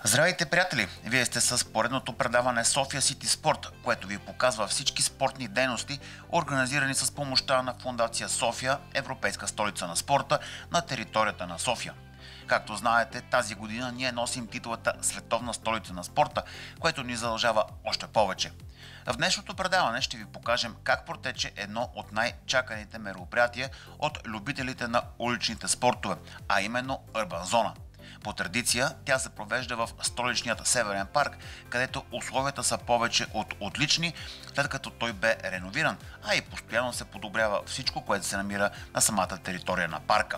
Здравейте, приятели! Вие сте с поредното предаване София Сити Спорт, което ви показва всички спортни дейности, организирани с помощта на Фондация София, Европейска столица на спорта, на територията на София. Както знаете, тази година ние носим титулата Световна столица на спорта, което ни задължава още повече. В днешното предаване ще ви покажем как протече едно от най-чаканите мероприятия от любителите на уличните спортове, а именно Urban Zone. По традиция тя се провежда в столичният Северен парк, където условията са повече от отлични, след като той бе реновиран, а и постоянно се подобрява всичко, което се намира на самата територия на парка.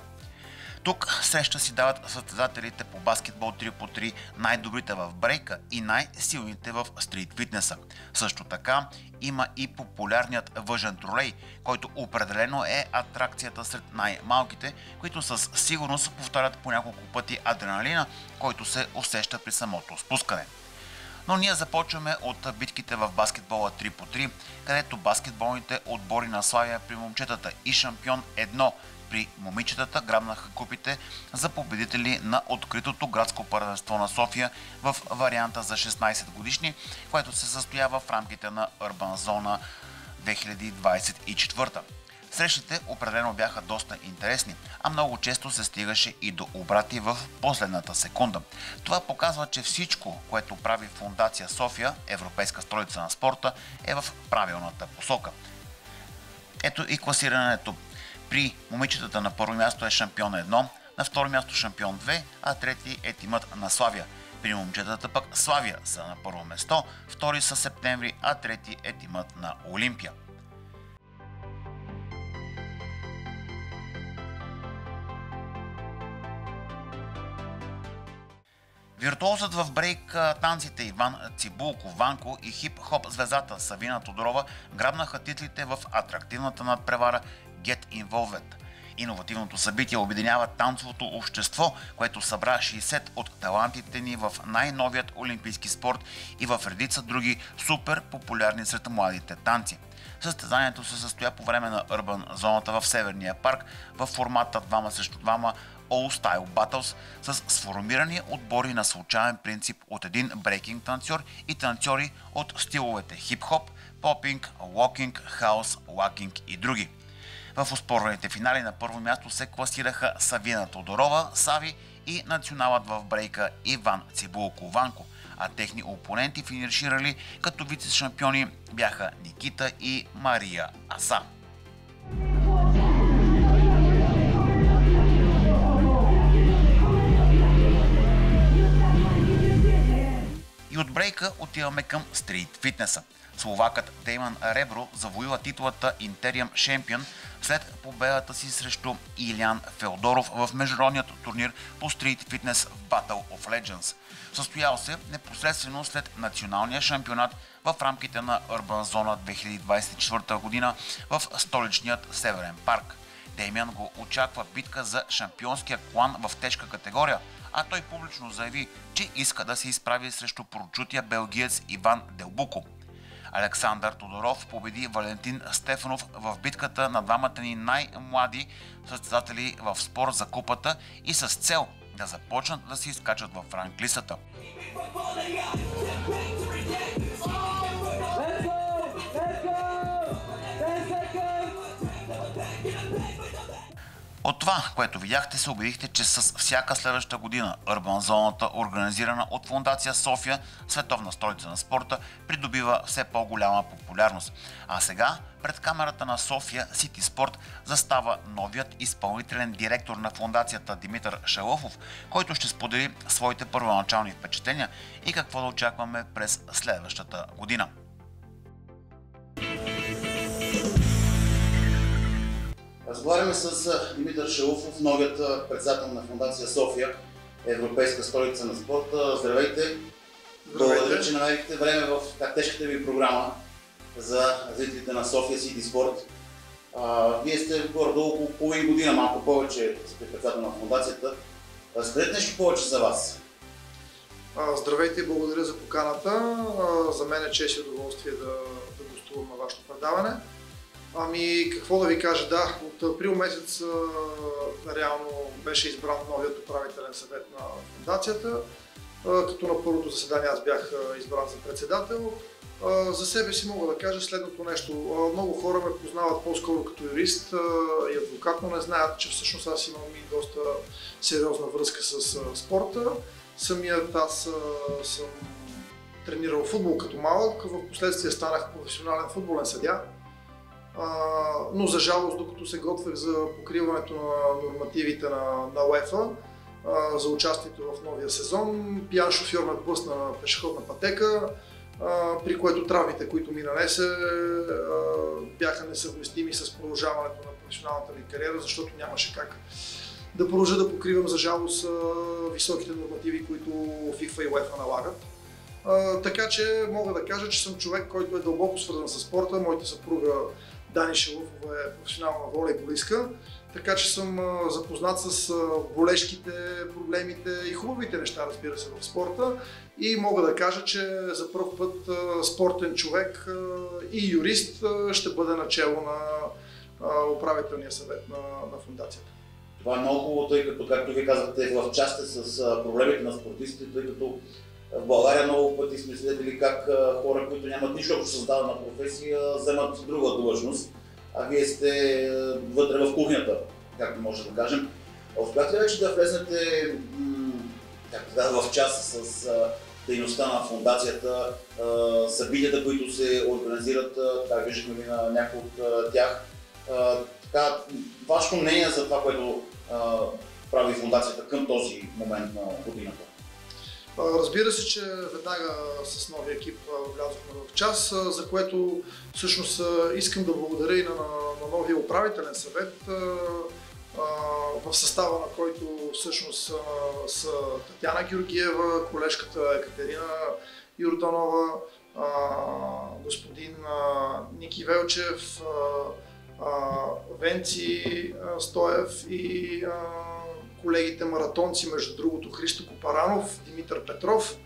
Тук среща си дават състезателите по баскетбол 3x3, най-добрите в брейка и най-силните в стрит фитнеса. Също така има и популярният въжен тролей, който определено е атракцията сред най-малките, които със сигурност повтарят по няколко пъти адреналина, който се усеща при самото спускане. Но ние започваме от битките в баскетбола 3x3, където баскетболните отбори на Славия при момчетата и шампион 1 при момичетата грабнаха купите за победители на откритото градско първенство на София в варианта за 16 годишни, което се състоява в рамките на Urban Zone 2024. Срещите определено бяха доста интересни, а много често се стигаше и до обрати в последната секунда. Това показва, че всичко, което прави Фондация София, Европейска столица на спорта, е в правилната посока. Ето и класирането. При момичетата на първо място е шампион 1, на второ място шампион 2, а трети е тимът на Славия. При момчетата пък Славия са на първо место, втори са Септември, а трети е тимът на Олимпия. Виртуозът в брейк танците Иван Цибулков Ванко и хип-хоп звездата Савина Тодорова грабнаха титлите в атрактивната надпревара Get Involved. Иновативното събитие обединява танцовото общество, което събра 60 от талантите ни в най-новият олимпийски спорт и в редица други супер популярни сред младите танци. Състезанието се състоя по време на Urban зоната в Северния парк в формата 2 срещу 2 All Style Battles с сформирани отбори на случайен принцип от един брейкинг танцор и танцори от стиловете хип-хоп, попинг, локинг, хаус, лакинг и други. В оспорваните финали на първо място се класираха Савина Тодорова, Сави и националът в брейка Иван Цибулков Ванко, а техни опоненти финиширали като вице-шампиони бяха Никита и Мария Аса. И от брейка отиваме към стрит фитнеса. Словакът Дейман Ребро завоюва титулата Interim Champion след победата си срещу Илиан Феодоров в международният турнир по стрит фитнес в Battle of Legends. Състоял се непосредствено след националния шампионат в рамките на Urban Zone 2024 година в столичният Северен парк. Деймиан го очаква битка за шампионския клан в тежка категория, а той публично заяви, че иска да се изправи срещу прочутия белгиец Иван Делбуко. Александър Тодоров победи Валентин Стефанов в битката на двамата ни най-млади състезатели в спор за купата и с цел да започнат да се изкачат в ранглистата. От това, което видяхте, се убедихте, че с всяка следваща година Urban зоната, организирана от Фондация София, Световна столица на спорта, придобива все по-голяма популярност. А сега пред камерата на София Сити Спорт застава новият изпълнителен директор на фондацията Димитър Шалъфов, който ще сподели своите първоначални впечатления и какво да очакваме през следващата година. Разговаряме с Димитър Шалъфов, новият председател на Фондация София, Европейска столица на спорта. Здравейте! Благодаря, че намерихте време в тежката ви програма за зрителите на София Сити Спорт. Вие сте горе-долу около половин година, малко повече сте председател на фондацията. Разкажете нещо повече за вас. Здравейте и благодаря за поканата. За мен е чест и удоволствие да гостувам на вашето предаване. Ами, какво да ви кажа, да, от април месец реално беше избран новият управителен съвет на фондацията. като на първото заседание аз бях избран за председател. За себе си мога да кажа следното нещо. Много хора ме познават по-скоро като юрист и адвокат, но не знаят, че всъщност аз имам и доста сериозна връзка с спорта. Самият аз съм тренирал футбол като малък, в последствие станах професионален футболен съдия. Но за жалост, докато се готвех за покриването на нормативите на УЕФА, за участието в новия сезон, пиян шофьор ме блъсна на пешеходна пътека, при което травмите, които ми нанесе, бяха несъвместими с продължаването на професионалната ми кариера, защото нямаше как да продължа да покривам, за жалост, високите нормативи, които FIFA и UEFA налагат. Така че мога да кажа, че съм човек, който е дълбоко свързан с спорта. Моята съпруга Дани Шалъфова е професионална волейболистка, така че съм запознат с болешките, проблемите и хубавите неща, разбира се, в спорта. И мога да кажа, че за първ път спортен човек и юрист ще бъде начело на управителния съвет на фундацията. Това е много хубаво, тъй като, както ви казахте, в част с проблемите на спортистите, тъй като в България много пъти сме свидетели как хора, които нямат нищо общо с дадена професия, вземат друга длъжност, а вие сте вътре в кухнята, както може да кажем. Успяхте ли вече да влезнете в час с дейността на фундацията, събитията, които се организират, виждахме ви на някои от тях. Вашето мнение за това, което прави фундацията към този момент на годината? Разбира се, че веднага с новия екип влязохме в час, за което всъщност искам да благодаря и на новия управителен съвет, в състава на който всъщност са Татяна Георгиева, колежката Екатерина Йорданова, господин Ники Велчев, Венци Стоев и колегите маратонци, между другото Христо Копаранов, Димитър Петров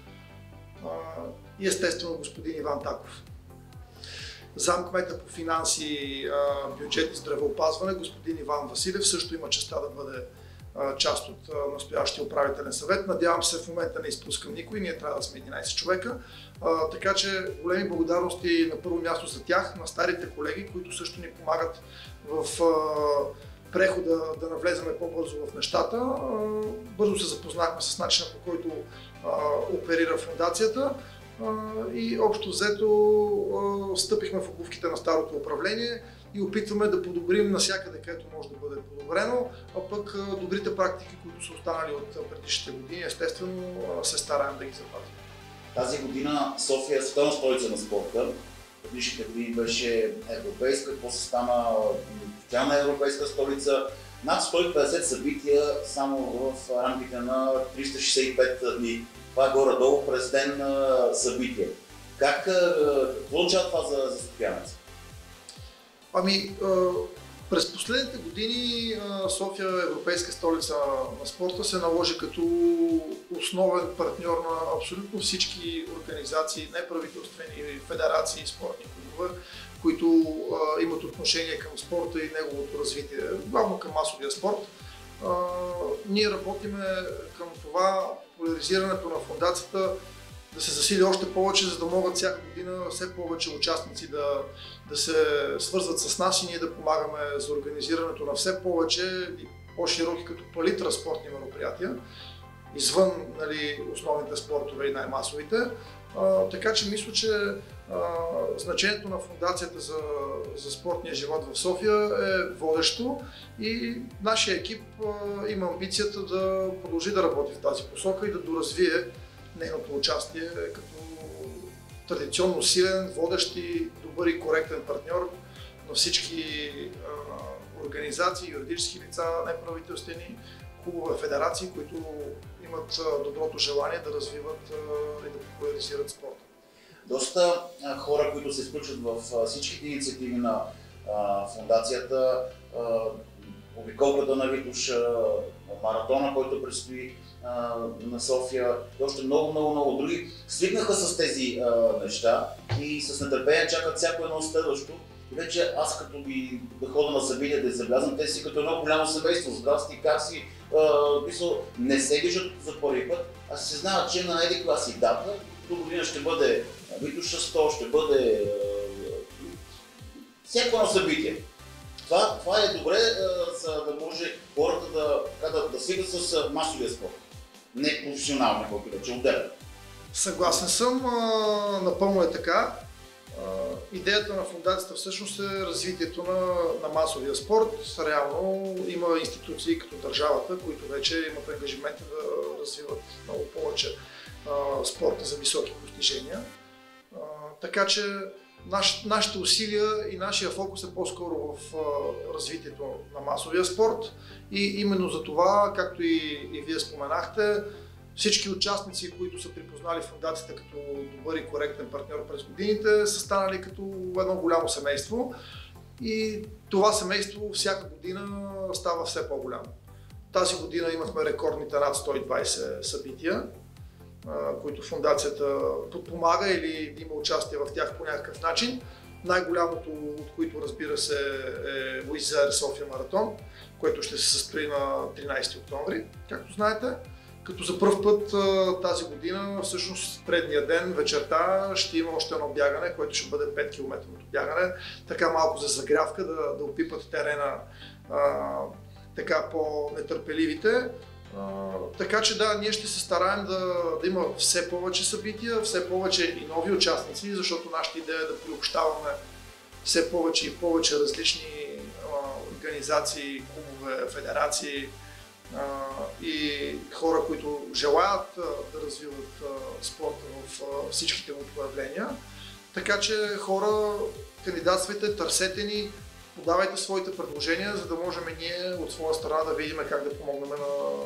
и естествено господин Иван Таков. Замкмета по финанси, бюджет и здравеопазване, господин Иван Василев, също има честа да бъде част от настоящия управителен съвет. Надявам се, в момента не изпускам никой, ние трябва да сме 11 човека. Така че големи благодарности на първо място за тях, на старите колеги, които също ни помагат в прехода да навлеземе по-бързо в нещата. Бързо се запознахме с начина, по който оперира фундацията и общо взето стъпихме в обувките на старото управление и опитваме да подобрим навсякъде, където може да бъде подобрено, а пък добрите практики, които са останали от предишните години, естествено се стараем да ги запазим. Тази година София е световна столица на спорта. Предишните години беше европейска, после стана официална европейска столица. Над 150 събития само в рамките на 365 дни. Това е горе-долу през ден събития. Какво означава това за софиянец? През последните години София, европейска столица на спорта, се наложи като основен партньор на абсолютно всички организации, неправителствени федерации и спортни клубове, които имат отношение към спорта и неговото развитие, главно към масовия спорт. Ние работиме към това популяризирането на фундацията да се засили още повече, за да могат всяка година все повече участници да се свързват с нас и ние да помагаме за организирането на все повече и по-широки като палитра спортни мероприятия, извън основните спортове и най-масовите. Така че мисля, че значението на фундацията за спортния живот в София е водещо и нашия екип има амбицията да продължи да работи в тази посока и да доразвие нейното участие като традиционно силен, водещ и добър и коректен партньор на всички организации, юридически лица, неправителствени, клубове, федерации, които имат доброто желание да развиват и да популяризират спорта. Доста хора, които се включват в всичките инициативи на фундацията, обиколката на Витош, маратона, който предстои на София и още много други, свикнаха с тези неща и с нетърпение чакат всяко едно следващо. И вече аз като ги да хода на събитията и забелязвам, те си като едно голямо семейство. Здрасти, как си? Не се виждат за първи път, а се знаят, че на еди класи дата, до година ще бъде Витоша 100, ще бъде всяко едно събитие. Това е добре, за да може хората да свикат с масовия спорт. Не професионално, който вече отделя. Съгласен съм, напълно е така. Идеята на фундацията всъщност е развитието на масовия спорт. Реално има институции като държавата, които вече имат ангажимента да развиват много повече спорта за високи постижения. Така че нашите усилия и нашия фокус е по-скоро в развитието на масовия спорт и именно за това, както и вие споменахте, всички участници, които са припознали фундацията като добър и коректен партньор през годините, са станали като едно голямо семейство и това семейство всяка година става все по-голямо. Тази година имахме рекордните над 120 събития, които фундацията подпомага или има участие в тях по някакъв начин. Най-голямото от които, разбира се, е Wizz Air София маратон, което ще се състои на 13 октомври, както знаете. Като за пръв път тази година, всъщност предния ден, вечерта, ще има още едно бягане, което ще бъде 5-километровото бягане. Така малко за загрявка, да опипат терена така по-нетърпеливите. Така че да, ние ще се стараем да има все повече събития, все повече и нови участници, защото нашата идея е да приобщаваме все повече и повече различни организации, клубове, федерации и хора, които желаят да развиват спорта в всичките му проявления. Така че хора, кандидатствайте, търсете ни, подавайте своите предложения, за да можем ние от своя страна да видим как да помогнем на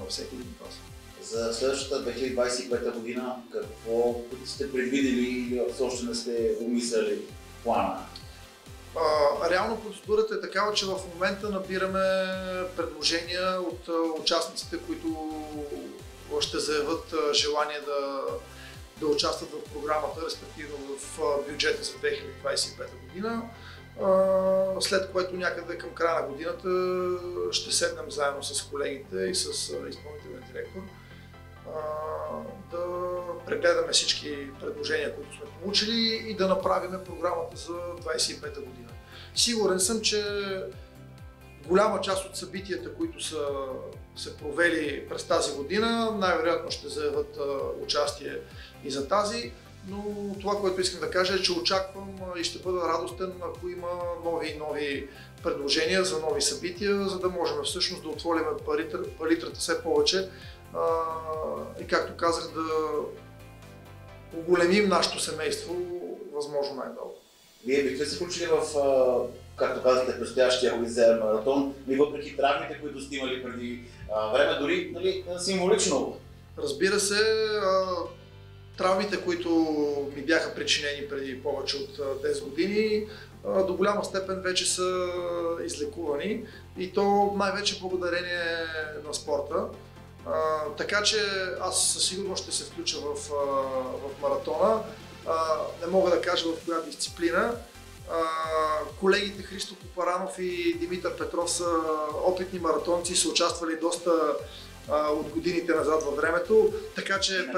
всеки един от вас. За следващата 2025 година какво сте предвидели или все още не сте умисляли плана? Реално процедурата е такава, че в момента набираме предложения от участниците, които ще заявят желание да участват в програмата, респективно в бюджета за 2025 година. След което някъде към края на годината ще седнем заедно с колегите и с изпълнителен директор да прегледаме всички предложения, които сме получили и да направим програмата за 2025 година. Сигурен съм, че голяма част от събитията, които са се провели през тази година, най-вероятно ще заявят участие и за тази. Но това, което искам да кажа е, че очаквам и ще бъда радостен, ако има нови предложения за нови събития, за да можем всъщност да отворим палитрата все повече и, както казах, да оголемим нашето семейство възможно най-много. Вие бихте се включили в, както казахте, предстоящия Wizz Air маратон, и въпреки травмите, които сте имали преди време, дори символично? Разбира се, травмите, които ми бяха причинени преди повече от 10 години, до голяма степен вече са излекувани и то най-вече благодарение на спорта. Така че аз със сигурност ще се включа в маратона. Не мога да кажа в коя дисциплина. Колегите Христо Попаранов и Димитър Петров са опитни маратонци, са участвали доста от годините назад във времето. Така че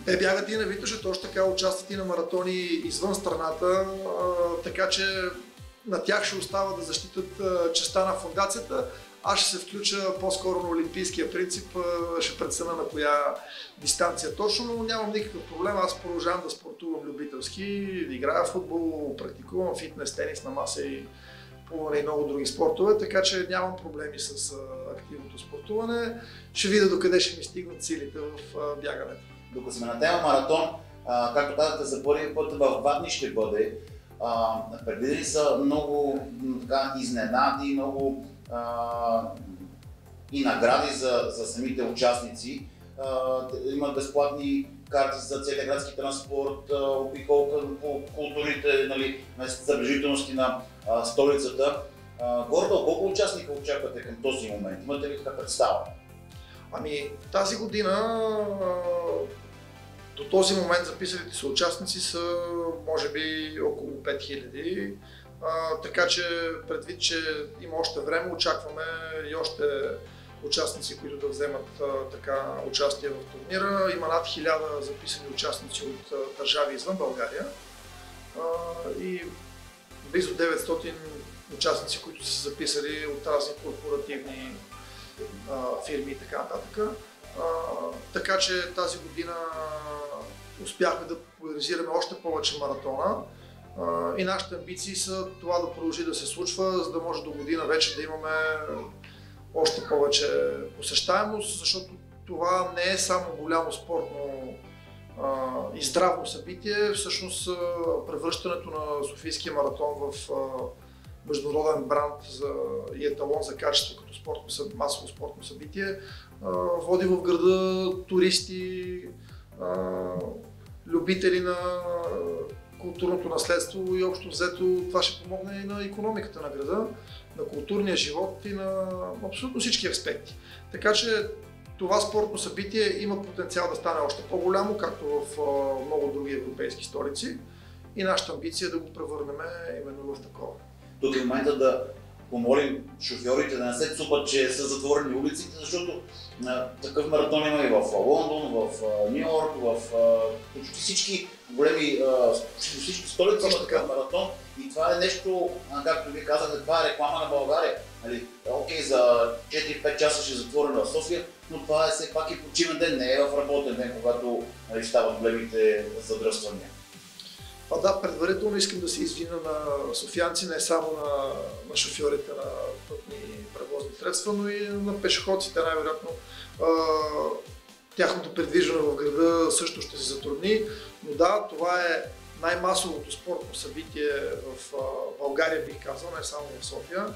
те бягат и на Витоша, точно така участват и на маратони извън страната, така че на тях ще остава да защитат честта на фундацията. Аз ще се включа по-скоро на олимпийския принцип, ще преценя на коя дистанция точно, но нямам никакъв проблем. Аз продължавам да спортувам любителски, да играя в футбол, практикувам фитнес, тенис на маса и плуване и много други спортове, така че нямам проблеми с активното спортуване. Ще видя докъде ще ми стигнат силите в бягането. Докато сме на тема маратон, както казахте, за първи път в Ватни ще бъде. Предвидени са много изненади, много и награди за самите участници. Имат безплатни карти за целия градски транспорт, обиколка по културните забележителности на столицата. Гордо, колко участника очаквате към този момент? Имате ли така представа? Ами тази година до този момент записалите се участници са може би около 5000. Така че предвид, че има още време, очакваме и още участници, които да вземат така участие в турнира. Има над 1000 записани участници от държави извън България и близо 900 участници, които са се записали от разни корпоративни фирми и така нататък. Така че тази година успяхме да популяризираме още повече маратона и нашите амбиции са това да продължи да се случва, за да може до година вече да имаме още повече посещаемост, защото това не е само голямо спортно и здравно събитие, всъщност превръщането на Софийския маратон в международен бранд и еталон за качество като масово спортно събитие води в града туристи, любители на културното наследство и общо взето това ще помогне и на икономиката на града, на културния живот и на абсолютно всички аспекти. Така че това спортно събитие има потенциал да стане още по-голямо, както в много други европейски столици и нашата амбиция е да го превърнем именно в такова. Тук е момента да помолим шофьорите да не се цупат, че са затворени улиците, защото такъв маратон има и в Лондон, в Ню Йорк, в почти всички големи всички столици има такъв маратон. И това е нещо, както ви казахте, това е реклама на България. Нали, окей, за 4-5 часа ще е затворено в София, но това е все пак и почивен ден, не е в работен ден, когато стават големите задръствания. Да, предварително искам да се извиня на софиянци, не само на шофьорите на пътни превозни средства, но и на пешеходците най-вероятно. Тяхното придвижване в града също ще се затрудни, но да, това е най-масовото спортно събитие в България, бих казал, не само в София.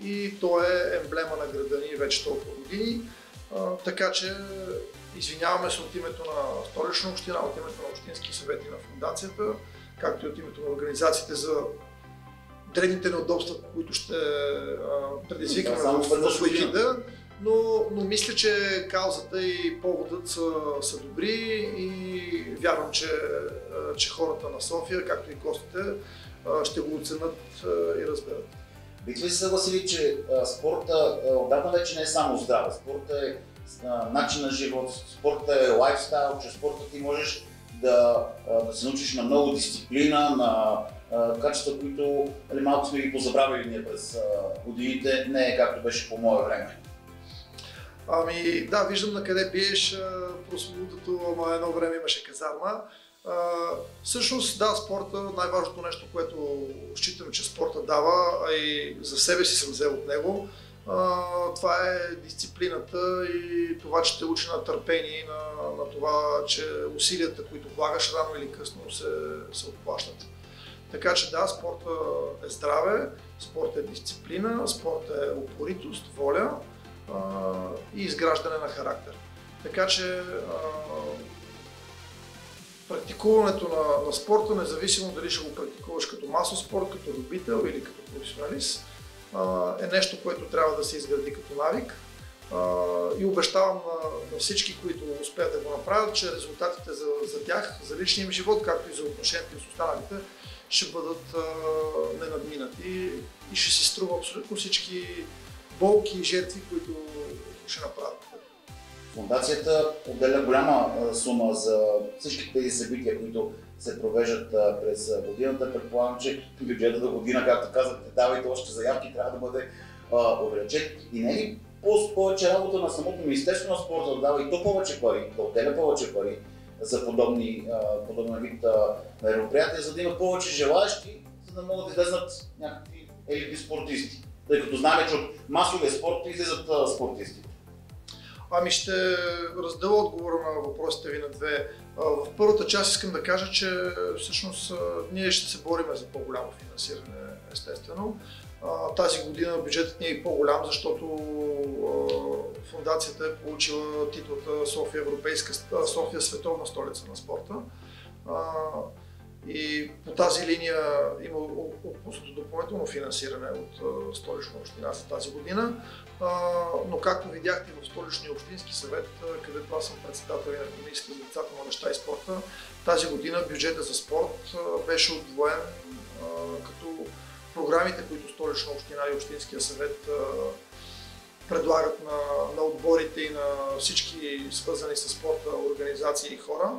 И то е емблема на града ни вече толкова години, така че извиняваме се от името на Столична община, от името на Общински съвети на фундацията, както и от името на организациите за дребните неудобства, които ще предизвикаме в уикенда, но мисля, че каузата и поводът са добри и вярвам, че хората на София, както и гостите, ще го оценят и разберат. Бихте ли се съгласили, че спорта отдавна вече не е само здраве, спорта е начин на живот, спорта е лайфстайл, че спорта ти можеш да се научиш на много дисциплина, на качества, които малко сме ги позабравили ние през годините, не е както беше по мое време. Ами да, виждам на къде биеш прословутото, ама едно време имаше казарма. Всъщност да, спорта, най-важното нещо, което считам, че спорта дава, а и за себе си съм взел от него, това е дисциплината и това, че те учи на търпение и на това, че усилията, които влагаш рано или късно се отплащат. Така че да, спорта е здраве, спорт е дисциплина, спорт е упоритост, воля и изграждане на характер. Така че практикуването на спорта, независимо дали ще го практикуваш като масов спорт, като любител или като професионалист, е нещо, което трябва да се изгради като навик и обещавам на всички, които успеят да го направят, че резултатите за тях, за личния им живот, както и за отношението им с останалите, ще бъдат ненадминати и ще си струва абсолютно всички болки и жертви, които ще направят. Фондацията отделя голяма сума за всички тези събития, които се провеждат през годината. Предполагам, че бюджетът до година, както казахте, давайте още заявки, трябва да бъде увеличен. И не е ли повече работа на самото Министерство на спорта да дава и то повече пари, да отделя повече пари за подобен вид мероприятия, за да има повече желаящи, за да могат да излезнат някакви елитни спортисти. Тъй като знаем, че от масовия спорт излизат спортисти. Ами ще разделя отговора на въпросите ви на две. В първата част искам да кажа, че всъщност ние ще се бориме за по-голямо финансиране, естествено. Тази година бюджетът ни е по-голям, защото фундацията е получила титлата София световна столица на спорта. И по тази линия има отпуснато допълнително финансиране от Столична община за тази година. Но както видяхте в Столичния общински съвет, където аз съм председател на Комисията за децата, младежта и спорта, тази година бюджетът за спорт беше удвоен като програмите, които Столична община и Общинския съвет предлагат на отборите и на всички свързани с спорта организации и хора,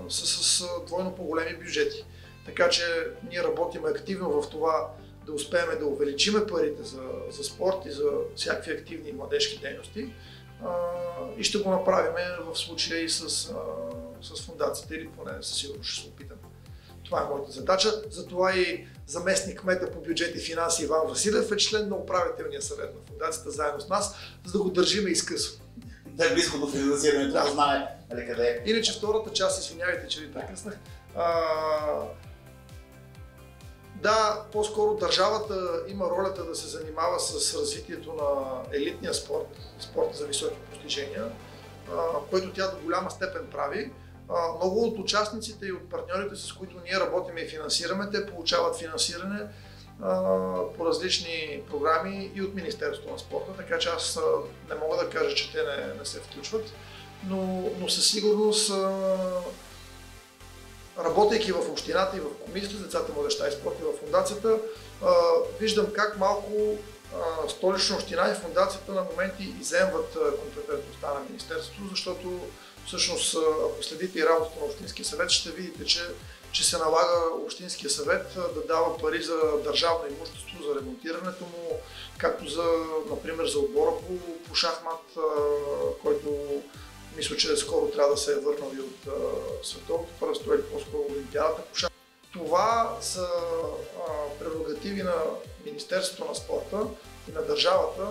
са с двойно по-големи бюджети. Така че ние работим активно в това да успеем да увеличиме парите за спорт и за всякакви активни младежки дейности. И ще го направим в случая и с фондацията, или поне със сигурност ще се опитам. Това е моята задача. Затова и заместник кмета по бюджет и финанси Иван Василев е член на управителния съвет на фондацията заедно с нас, за да го държиме изкъсно. Да е близко до финансирането, да знае къде е. Иначе втората част, извинявайте, че ви прекъснах. Да, по-скоро държавата има ролята да се занимава с развитието на елитния спорт, спорта за високи постижения, който тя до голяма степен прави. Много от участниците и от партньорите, с които ние работим и финансираме, те получават финансиране по различни програми и от Министерството на спорта, така че аз не мога да кажа, че те не се включват, но със сигурност, работейки в общината и в комисията за децата, младежта и спорта и в фондацията, виждам как малко Столична община и фондацията на моменти изземват компетентността на Министерството, защото всъщност, ако следите и работата на Общинския съвет, ще видите, че се налага Общинския съвет да дава пари за държавно имущество, за ремонтирането му, както например за отбора по шахмат, който мисля, че скоро трябва да се е върнал и от световното първенство или по-скоро Олимпиадата по шахмат. Това са прерогативи на Министерството на спорта и на държавата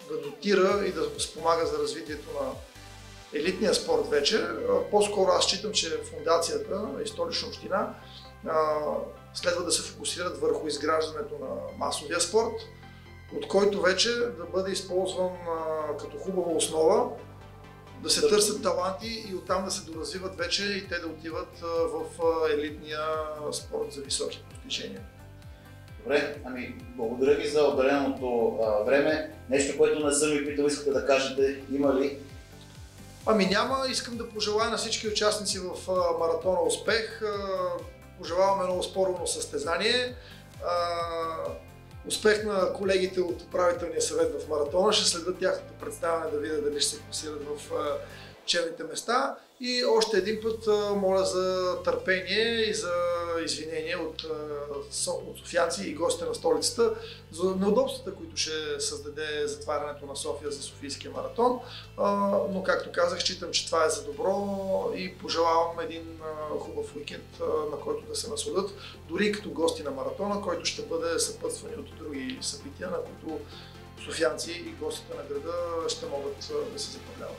да дотира и да спомага за развитието на елитния спорт вече. По-скоро аз считам, че фондацията и Столична община следва да се фокусират върху изграждането на масовия спорт, от който вече да бъде използван като хубава основа, да се търсят таланти и оттам да се доразвиват вече и те да отиват в елитния спорт за високи постижения. Добре, благодаря ви за отделеното време. Нещо, което не съм ви питал, искате да кажете, има ли? Няма. Искам да пожелая на всички участници в маратона успех. Пожелавам едно споровно състезание. Успех на колегите от управителния съвет в маратона. Ще следят тяхното представяне да видя дали ще се класират в челните места. И още един път моля за търпение и за извинение от софиянци и гости на столицата за неудобствата, които ще създаде затварянето на София за Софийския маратон. Но както казах, считам, че това е за добро и пожелавам един хубав уикенд, на който да се насладят, дори като гости на маратона, който ще бъде съпътстван от други събития, на които софиянци и гостите на града ще могат да се забавляват.